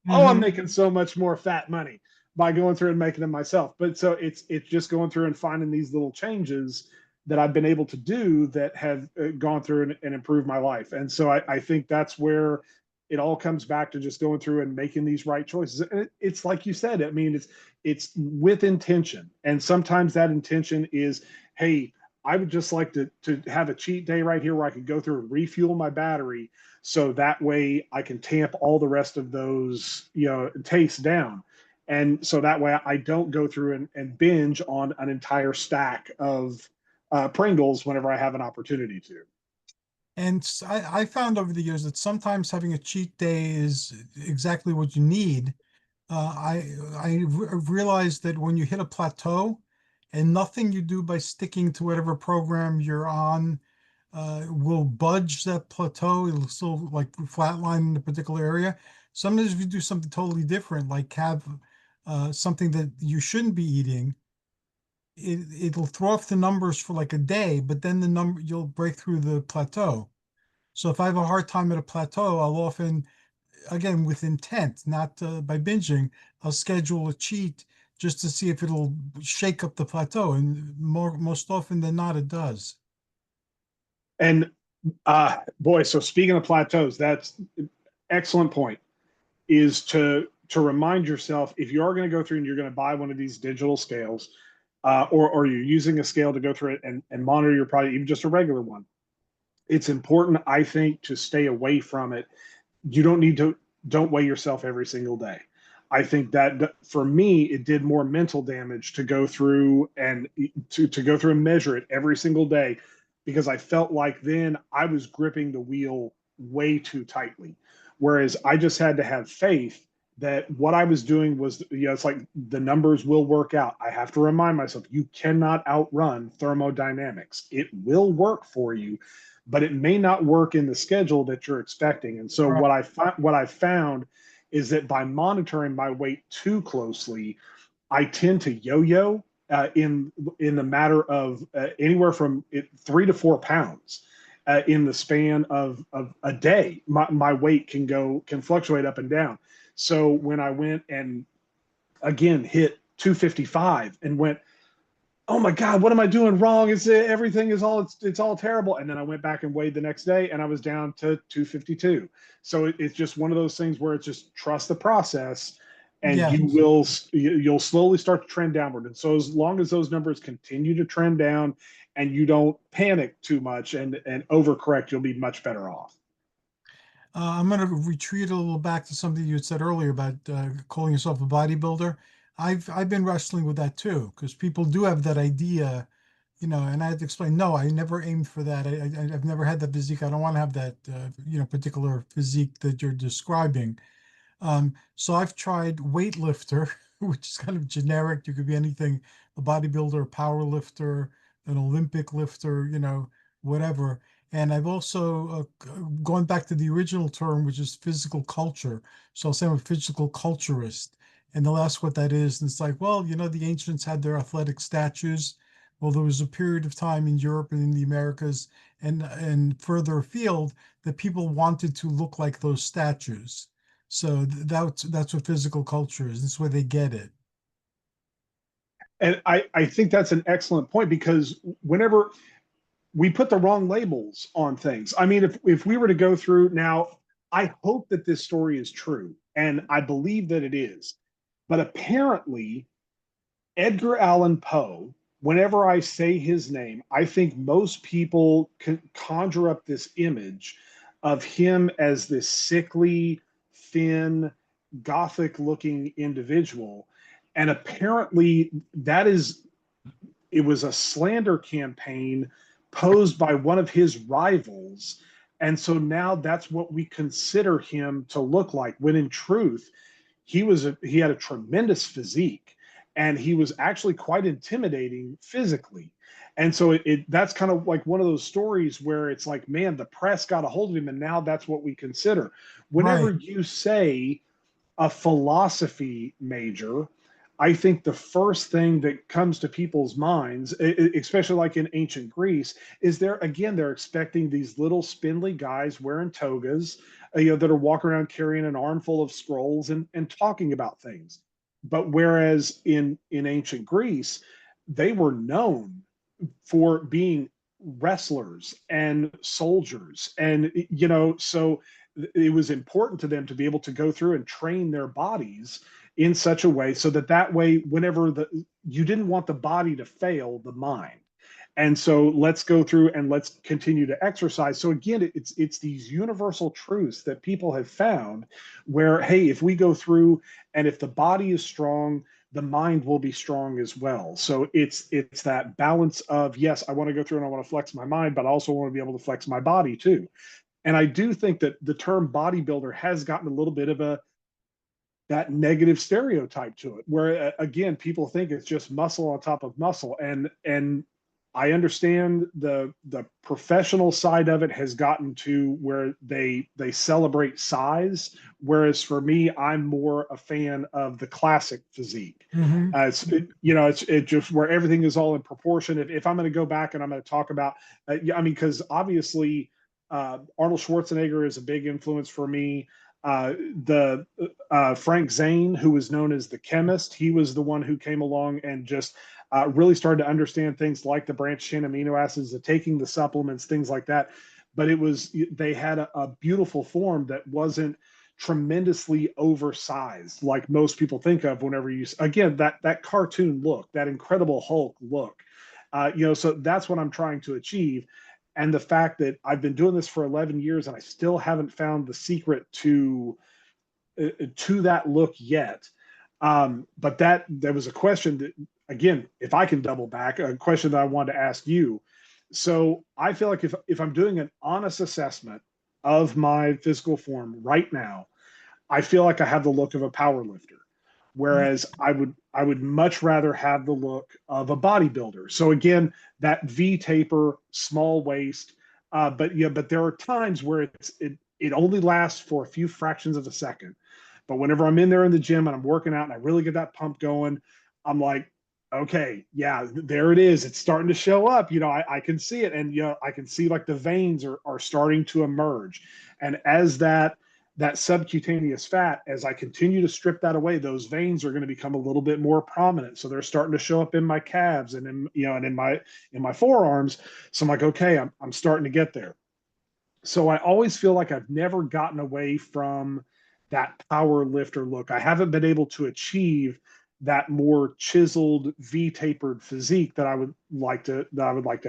Hmm. making so much more fat money by going through and making them myself. But so it's just going through and finding these little changes that I've been able to do that have gone through and improved my life. And so I think that's where it all comes back to just going through and making these right choices. And it's like you said, I mean, it's with intention. And sometimes that intention is, hey, I would just like to have a cheat day right here where I could go through and refuel my battery. So that way I can tamp all the rest of those, tastes down. And so that way I don't go through and binge on an entire stack of Pringles whenever I have an opportunity to. And I found over the years that sometimes having a cheat day is exactly what you need. I realized that when you hit a plateau and nothing you do by sticking to whatever program you're on will budge that plateau, it'll still like flatline in a particular area. Sometimes if you do something totally different, like have something that you shouldn't be eating, it'll throw off the numbers for like a day, but then the number you'll break through the plateau. So if I have a hard time at a plateau, I'll often, again, with intent, not by binging, I'll schedule a cheat just to see if it'll shake up the plateau. And most often than not, it does. And boy, so speaking of plateaus, that's excellent point. Is to remind yourself if you are going to go through and you're going to buy one of these digital scales, or you're using a scale to go through it and monitor your product, even just a regular one. It's important, I think, to stay away from it. You don't weigh yourself every single day. I think that for me, it did more mental damage to go through and to go through and measure it every single day because I felt like then I was gripping the wheel way too tightly. Whereas I just had to have faith that what I was doing was, it's like the numbers will work out. I have to remind myself, you cannot outrun thermodynamics. It will work for you, but it may not work in the schedule that you're expecting. And so Right. what I found is that by monitoring my weight too closely, I tend to yo-yo in the matter of anywhere from 3 to 4 pounds in the span of a day. My weight can fluctuate up and down. So when I went and again hit 255 and went, oh my God, what am I doing wrong? Everything is it's all terrible. And then I went back and weighed the next day and I was down to 252. So it's just one of those things where it's just trust the process and Yes. you'll slowly start to trend downward. And so as long as those numbers continue to trend down and you don't panic too much and overcorrect, you'll be much better off. I'm going to retreat a little back to something you had said earlier about calling yourself a bodybuilder. I've been wrestling with that too, because people do have that idea, and I had to explain, no, I never aimed for that. I've never had that physique. I don't want to have that, particular physique that you're describing. So I've tried weightlifter, which is kind of generic. You could be anything, a bodybuilder, a power lifter, an Olympic lifter, whatever. And I've also gone back to the original term, which is physical culture. So I'll say I'm a physical culturist. And they'll ask what that is. And it's like, well, the ancients had their athletic statues. Well, there was a period of time in Europe and in the Americas and further afield that people wanted to look like those statues. So that's what physical culture is. That's where they get it. And I think that's an excellent point because whenever we put the wrong labels on things. I mean, if we were to go through now, I hope that this story is true, and I believe that it is. But apparently, Edgar Allan Poe, whenever I say his name, I think most people can conjure up this image of him as this sickly, thin, gothic looking individual. And apparently, it was a slander campaign posed by one of his rivals. And so now that's what we consider him to look like, when in truth, he had a tremendous physique, and he was actually quite intimidating physically. And so that's kind of like one of those stories where it's like, man, the press got a hold of him, and now that's what we consider. Whenever Right. you say a philosophy major, I think the first thing that comes to people's minds, especially like in ancient Greece, is they're expecting these little spindly guys wearing togas, that are walking around carrying an armful of scrolls and talking about things. But whereas in ancient Greece, they were known for being wrestlers and soldiers, and so it was important to them to be able to go through and train their bodies in such a way so that way, whenever you didn't want the body to fail the mind. And so let's go through and let's continue to exercise. So again, it's these universal truths that people have found where, hey, if we go through and if the body is strong, the mind will be strong as well. So it's that balance of, yes, I want to go through and I want to flex my mind, but I also want to be able to flex my body too. And I do think that the term bodybuilder has gotten a little bit of that negative stereotype to it, where again, people think it's just muscle on top of muscle. And I understand the professional side of it has gotten to where they celebrate size, whereas for me, I'm more a fan of the classic physique. Hmm. It's just where everything is all in proportion. If I'm going to go back and I'm going to talk about, because obviously Arnold Schwarzenegger is a big influence for me. The Frank Zane, who was known as the chemist, he was the one who came along and just really started to understand things like the branched chain amino acids, the taking the supplements, things like that. But they had a beautiful form that wasn't tremendously oversized like most people think of whenever you, again, that cartoon look, that Incredible Hulk look. So that's what I'm trying to achieve. And the fact that I've been doing this for 11 years and I still haven't found the secret to that look yet. But there was a question that, again, if I can double back, a question that I wanted to ask you. So I feel like if I'm doing an honest assessment of my physical form right now, I feel like I have the look of a power lifter, whereas I would much rather have the look of a bodybuilder. So again, that V taper, small waist, but there are times where it only lasts for a few fractions of a second. But whenever I'm in there in the gym and I'm working out and I really get that pump going, I'm like, okay, yeah, there it is. It's starting to show up. I can see it, and I can see like the veins are starting to emerge, and as that subcutaneous fat, as I continue to strip that away, those veins are going to become a little bit more prominent. So they're starting to show up in my calves and in my forearms. So I'm like, okay, I'm starting to get there. So I always feel like I've never gotten away from that power lifter look. I haven't been able to achieve that more chiseled V tapered physique that I would like to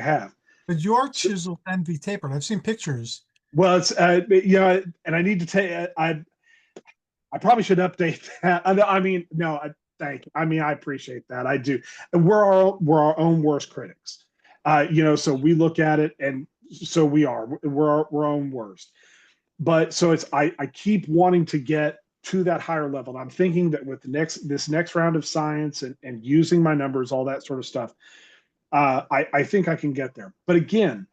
have. But you are So, chiseled and V-tapered. I've seen pictures. well, it's and I need to take I probably should update that. I mean, no, thank you. I mean, I appreciate that. I do. And we're our own worst critics. So we look at it, and so we're our own worst. But so I keep wanting to get to that higher level. And I'm thinking that with this next round of science and using my numbers, all that sort of stuff, I think I can get there. But again,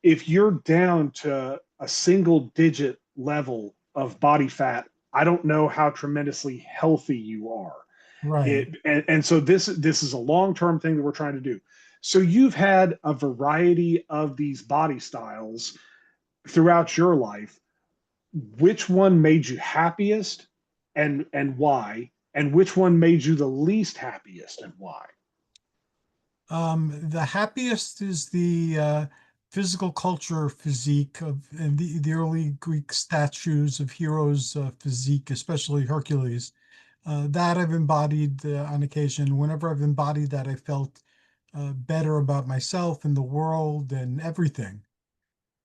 if you're down to a single digit level of body fat, I don't know how tremendously healthy you are. Right. And so this is a long-term thing that we're trying to do. So you've had a variety of these body styles throughout your life. Which one made you happiest, and why? And which one made you the least happiest, and why? The happiest is the physical culture physique of and the early Greek statues of heroes' physique, especially Hercules. That I've embodied on occasion. Whenever I've embodied that, I felt better about myself and the world and everything.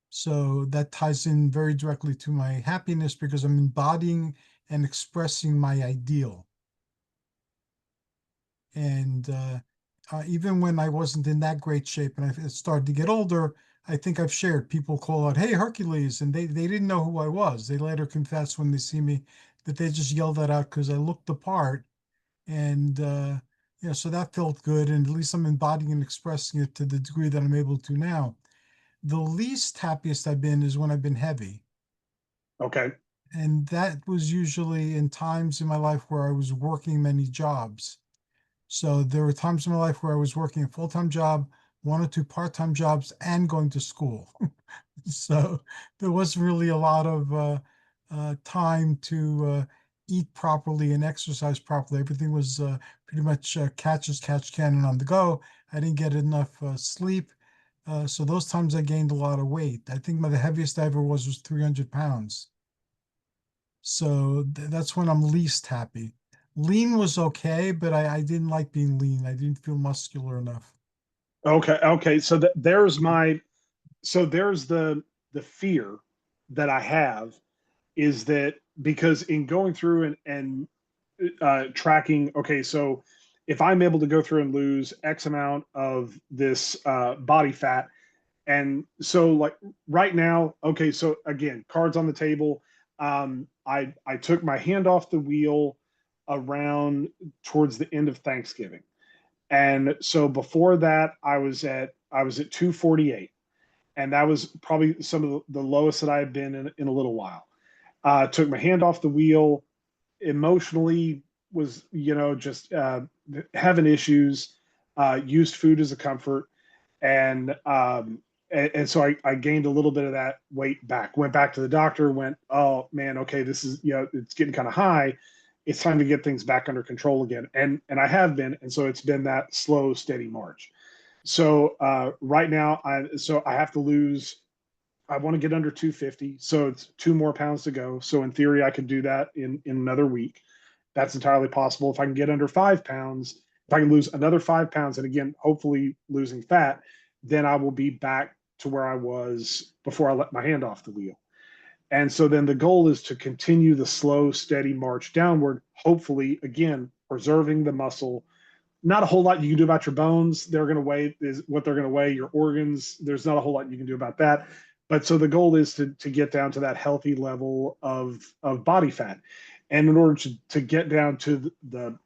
So that ties in very directly to my happiness because I'm embodying and expressing my ideal. And even when I wasn't in that great shape and I started to get older, I think I've shared, people call out, "Hey, Hercules," and they didn't know who I was. They later confess when they see me but they just yelled that out because I looked the part. And, so that felt good. And at least I'm embodying and expressing it to the degree that I'm able to now. The least happiest I've been is when I've been heavy. Okay. And that was usually in times in my life where I was working many jobs. So there were times in my life where I was working a full-time job, one or two part-time jobs, and going to school. So there wasn't really a lot of time to eat properly and exercise properly. Everything was pretty much catch as catch can and on the go. I didn't get enough sleep. So those times I gained a lot of weight. I think the heaviest I ever was 300 pounds. So that's when I'm least happy. Lean was okay, but I didn't like being lean. I didn't feel muscular enough. Okay. Okay. So there's the fear that I have is that because in going through and tracking, okay, so if I'm able to go through and lose X amount of this body fat, and so like right now, okay, so again, cards on the table. I took my hand off the wheel around towards the end of Thanksgiving, and so before that, I was at 248, and that was probably some of the lowest that I had been in a little while. Took my hand off the wheel, emotionally was just having issues. Used food as a comfort, and so I gained a little bit of that weight back. Went back to the doctor. Went, oh man, okay, this is it's getting kind of high. It's time to get things back under control again, and I have been, and so it's been that slow, steady march. So right now, I have to lose. I want to get under 250, so it's 2 more pounds to go. So in theory, I could do that in another week. That's entirely possible. If I can get under 5 pounds, if I can lose another 5 pounds, and again, hopefully losing fat, then I will be back to where I was before I let my hand off the wheel. And so then the goal is to continue the slow, steady march downward, hopefully, again, preserving the muscle. Not a whole lot you can do about your bones. They're going to weigh is what they're going to weigh. Your organs, there's not a whole lot you can do about that. But so the goal is to get down to that healthy level of body fat. And in order to get down to the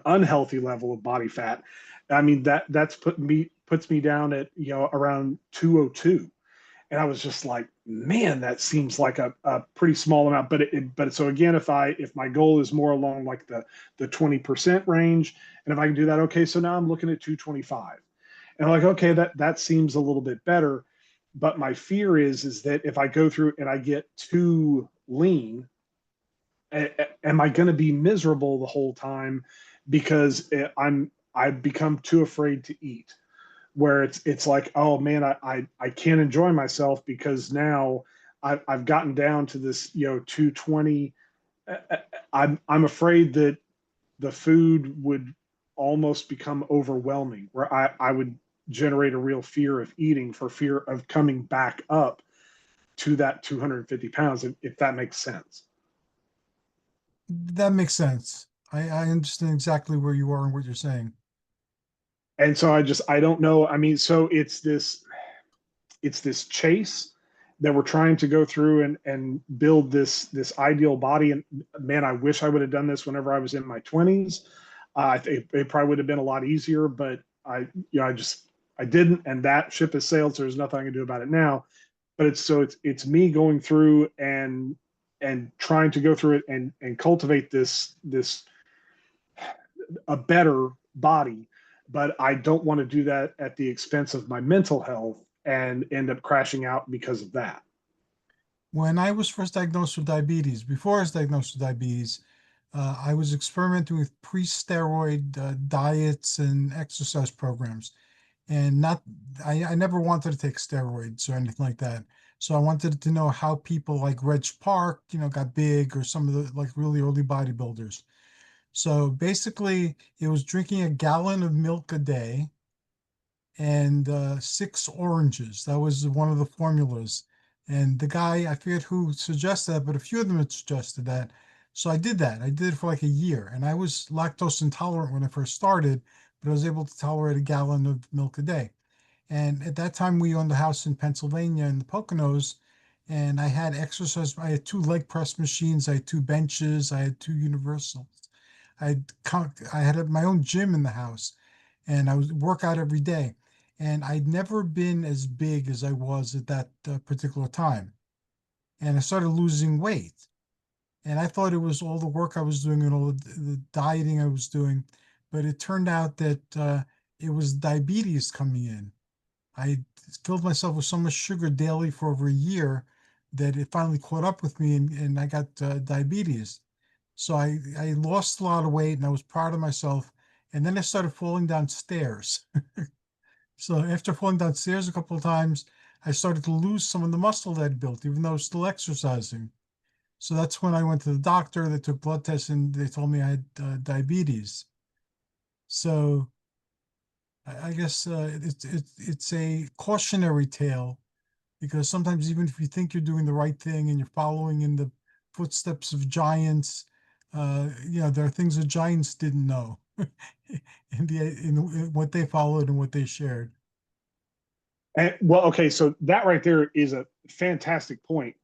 unhealthy level of body fat, I mean that's puts me down at around 202, and I was just like, man, that seems like a pretty small amount. But so again, if my goal is more along like the 20% range, and if I can do that, okay, so now I'm looking at 225, and I'm like, okay, that seems a little bit better. But my fear is that if I go through and I get too lean, am I going to be miserable the whole time because I've become too afraid to eat? Where it's like, oh man, I can't enjoy myself because now I've gotten down to this 220. I'm afraid that the food would almost become overwhelming, where I would generate a real fear of eating for fear of coming back up to that 250 pounds, if that makes sense. That makes sense. I understand exactly where you are and what you're saying. And so I don't know. I mean, so it's this chase that we're trying to go through and build this ideal body. And man, I wish I would have done this whenever I was in my 20s. It probably would have been a lot easier, but I didn't, and that ship has sailed. So there's nothing I can do about it now. But it's me going through and trying to go through it and cultivate this a better body, but I don't want to do that at the expense of my mental health and end up crashing out because of that. When I was first diagnosed with diabetes, before I was diagnosed with diabetes, I was experimenting with pre-steroid diets and exercise programs. And I never wanted to take steroids or anything like that. So I wanted to know how people like Reg Park, got big, or some of the like really early bodybuilders. So basically, it was drinking a gallon of milk a day and 6 oranges. That was one of the formulas. And the guy, I forget who suggested that, but a few of them had suggested that. So I did that. I did it for like a year. And I was lactose intolerant when I first started, but I was able to tolerate a gallon of milk a day. And at that time, we owned a house in Pennsylvania in the Poconos, and I had exercise. I had two leg press machines. I had two benches. I had two universals. I had my own gym in the house, and I would work out every day. And I'd never been as big as I was at that particular time. And I started losing weight. And I thought it was all the work I was doing and all the dieting I was doing, but it turned out that it was diabetes coming in. I filled myself with so much sugar daily for over a year that it finally caught up with me, and I got diabetes. So I lost a lot of weight and I was proud of myself. And then I started falling downstairs. So after falling downstairs a couple of times, I started to lose some of the muscle that I'd built, even though I was still exercising. So that's when I went to the doctor. They took blood tests and they told me I had diabetes. So I guess it's a cautionary tale, because sometimes even if you think you're doing the right thing and you're following in the footsteps of giants, there are things that giants didn't know in what they followed and what they shared. And, well, okay, so that right there is a fantastic point,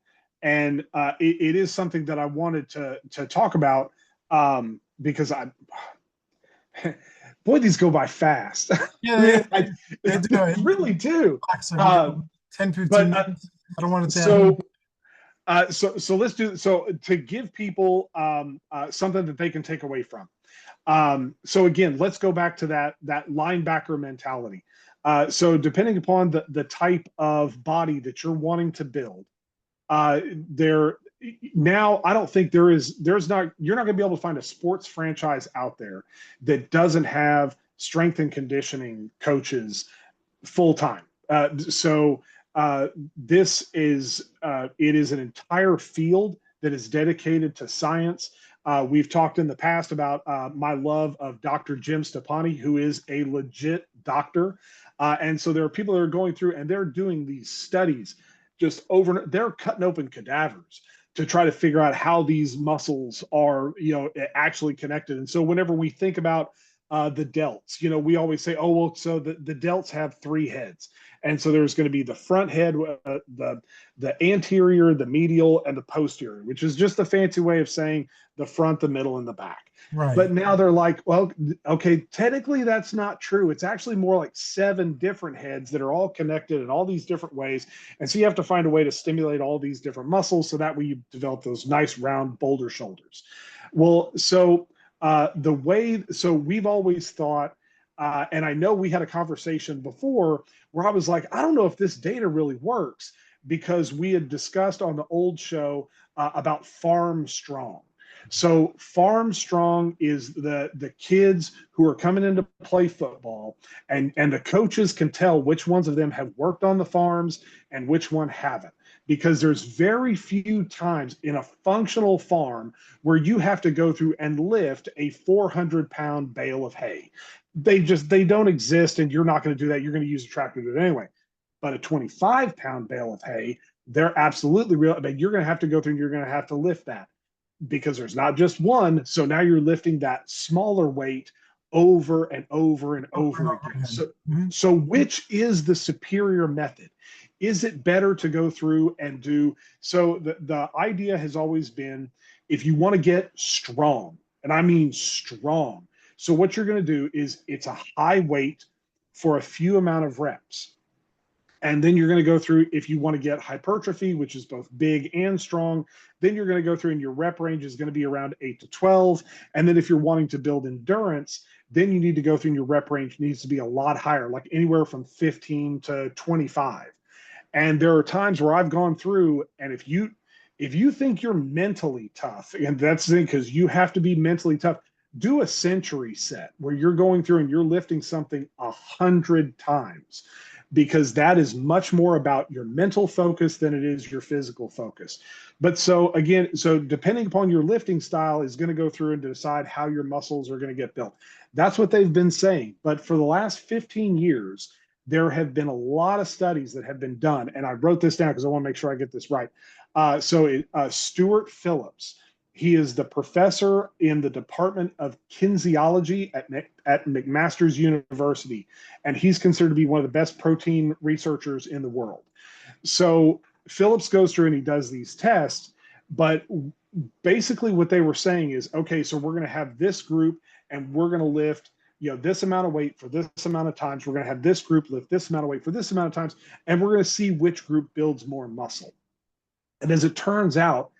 and it is something that I wanted to talk about, because boy, these go by fast. Yeah, I mean, they do. they really do. We got 10, 15 But minutes. I don't want it to so end. so let's do so to give people something that they can take away from. So again, let's go back to that linebacker mentality. So depending upon the type of body that you're wanting to build, there now I don't think there's not you're not going to be able to find a sports franchise out there that doesn't have strength and conditioning coaches full time. This is it is an entire field that is dedicated to science. We've talked in the past about my love of Dr. Jim Stepani, who is a legit doctor. And so there are people that are going through and they're doing these studies just over, they're cutting open cadavers to try to figure out how these muscles are, actually connected. And so whenever we think about the delts, we always say, oh, well, so the delts have three heads. And so there's going to be the front head, the anterior, the medial, and the posterior, which is just a fancy way of saying the front, the middle, and the back. Right. But now they're like, well, okay, technically that's not true. It's actually more like 7 different heads that are all connected in all these different ways. And so you have to find a way to stimulate all these different muscles so that way you develop those nice round boulder shoulders. Well, so so we've always thought, and I know we had a conversation before where I was like, I don't know if this data really works, because we had discussed on the old show about Farm Strong. So Farm Strong is the kids who are coming in to play football, and the coaches can tell which ones of them have worked on the farms and which one haven't, because there's very few times in a functional farm where you have to go through and lift a 400-pound bale of hay. They don't exist, and you're not going to do that. You're going to use a tractor to do it anyway. But a 25-pound bale of hay, they're absolutely real. I mean, you're going to have to go through and you're going to have to lift that, because there's not just one. So now you're lifting that smaller weight over and over and over again. So which is the superior method? Is it better to go through and do, so the idea has always been, if you want to get strong, and I mean strong, so what you're going to do is it's a high weight for a few amount of reps. And then you're going to go through, if you want to get hypertrophy, which is both big and strong, then you're going to go through and your rep range is going to be around 8 to 12. And then if you're wanting to build endurance, then you need to go through and your rep range needs to be a lot higher, like anywhere from 15 to 25. And there are times where I've gone through, and if you think you're mentally tough, and that's the thing, because you have to be mentally tough, do a century set where you're going through and you're lifting something 100 times, because that is much more about your mental focus than it is your physical focus. But so again, so depending upon your lifting style is going to go through and decide how your muscles are going to get built. That's what they've been saying. But for the last 15 years, there have been a lot of studies that have been done. And I wrote this down because I want to make sure I get this right. Stuart Phillips, he is the professor in the Department of Kinesiology at McMaster's University, and he's considered to be one of the best protein researchers in the world. So Phillips goes through and he does these tests, but basically what they were saying is, okay, so we're going to have this group and we're going to lift, this amount of weight for this amount of times. We're going to have this group lift this amount of weight for this amount of times, and we're going to see which group builds more muscle. And as it turns out,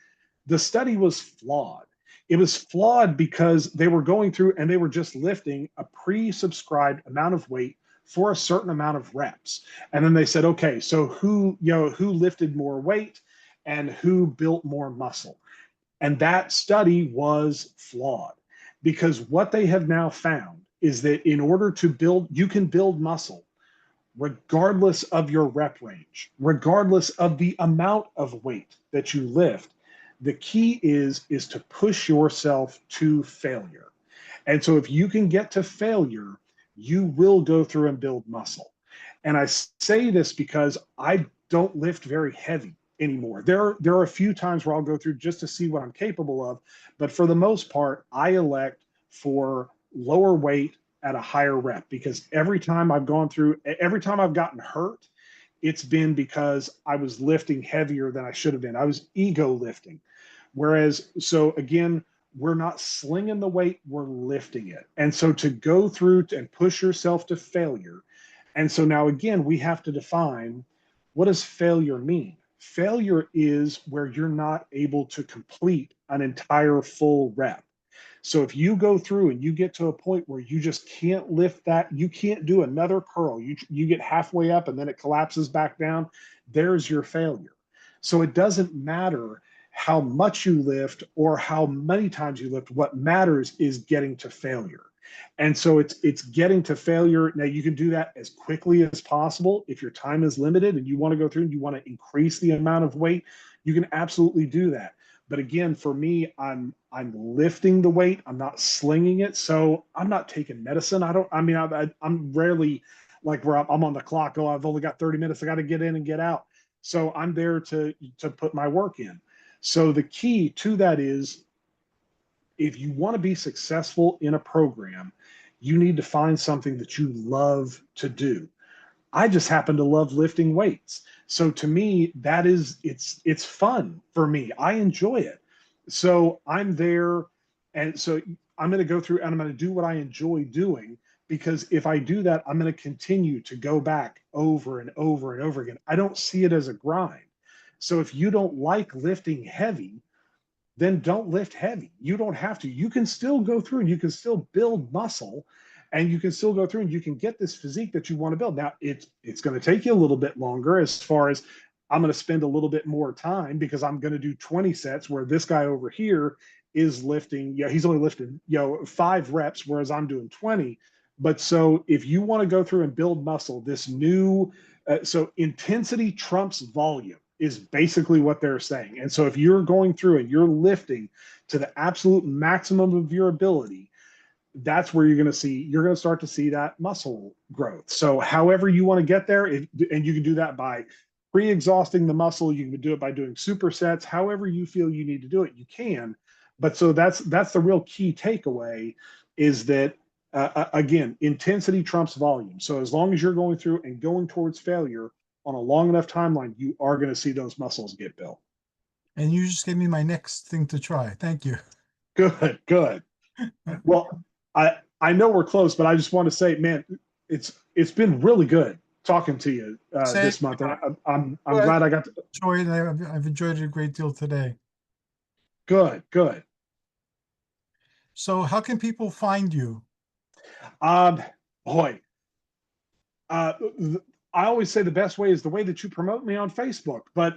the study was flawed. It was flawed because they were going through and they were just lifting a pre-subscribed amount of weight for a certain amount of reps. And then they said, okay, so who lifted more weight and who built more muscle? And that study was flawed, because what they have now found is that in order to build, you can build muscle regardless of your rep range, regardless of the amount of weight that you lift. The key is to push yourself to failure. And so if you can get to failure, you will go through and build muscle. And I say this because I don't lift very heavy anymore. There are a few times where I'll go through just to see what I'm capable of, but for the most part, I elect for lower weight at a higher rep, because every time I've gotten hurt, it's been because I was lifting heavier than I should have been. I was ego lifting. Whereas, so again, we're not slinging the weight, we're lifting it. And so to go through and push yourself to failure. And so now again, we have to define, what does failure mean? Failure is where you're not able to complete an entire full rep. So if you go through and you get to a point where you just can't lift that, you can't do another curl, you get halfway up and then it collapses back down, there's your failure. So it doesn't matter how much you lift or how many times you lift. What matters is getting to failure. And so it's getting to failure. Now you can do that as quickly as possible. If your time is limited and you want to go through and you want to increase the amount of weight, you can absolutely do that. But again, for me, I'm lifting the weight. I'm not slinging it. So I'm not taking medicine. I'm rarely like where I'm on the clock. Oh, I've only got 30 minutes. I got to get in and get out. So I'm there to put my work in. So the key to that is, if you want to be successful in a program, you need to find something that you love to do. I just happen to love lifting weights. So to me, it's fun for me. I enjoy it. So I'm there. And so I'm going to go through and I'm going to do what I enjoy doing, because if I do that, I'm going to continue to go back over and over and over again. I don't see it as a grind. So if you don't like lifting heavy, then don't lift heavy. You don't have to. You can still go through and you can still build muscle, and you can still go through and you can get this physique that you want to build. Now, it's going to take you a little bit longer, as far as I'm going to spend a little bit more time, because I'm going to do 20 sets where this guy over here is lifting, he's only lifting, 5 reps, whereas I'm doing 20. But so if you want to go through and build muscle, this new, so intensity trumps volume is basically what they're saying. And so if you're going through and you're lifting to the absolute maximum of your ability, that's where you're going to start to see that muscle growth. So however you want to get there, and you can do that by pre-exhausting the muscle, you can do it by doing supersets, however you feel you need to do it, you can. But so that's the real key takeaway, is that again, intensity trumps volume. So as long as you're going through and going towards failure on a long enough timeline, you are going to see those muscles get built. And you just gave me my next thing to try. Thank you. Good. Well, I know we're close, but I just want to say, man, it's been really good talking to you this month. And I'm glad I got to enjoy it. I've enjoyed it a great deal today. Good. So how can people find you? Boy, I always say the best way is the way that you promote me on Facebook. But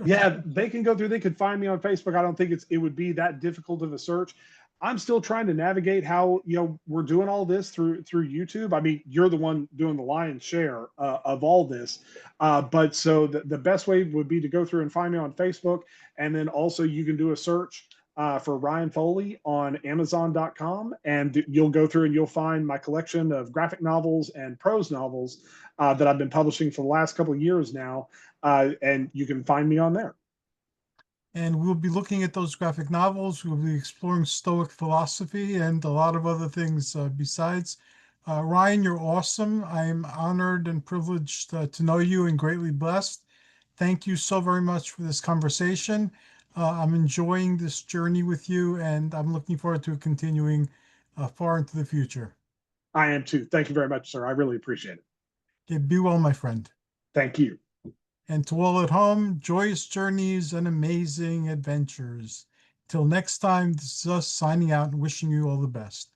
yeah, they can go through. They could find me on Facebook. I don't think it would be that difficult of a search. I'm still trying to navigate how we're doing all this through YouTube. I mean, you're the one doing the lion's share of all this, but so the best way would be to go through and find me on Facebook, and then also you can do a search for Ryan Foley on Amazon.com, and you'll go through and you'll find my collection of graphic novels and prose novels that I've been publishing for the last couple of years now, and you can find me on there. And we'll be looking at those graphic novels. We'll be exploring Stoic philosophy and a lot of other things besides. Ryan, you're awesome. I'm honored and privileged to know you and greatly blessed. Thank you so very much for this conversation. I'm enjoying this journey with you, and I'm looking forward to continuing far into the future. I am too. Thank you very much, sir. I really appreciate it. Okay, be well, my friend. Thank you. And to all at home, joyous journeys and amazing adventures. Till next time, this is us signing out and wishing you all the best.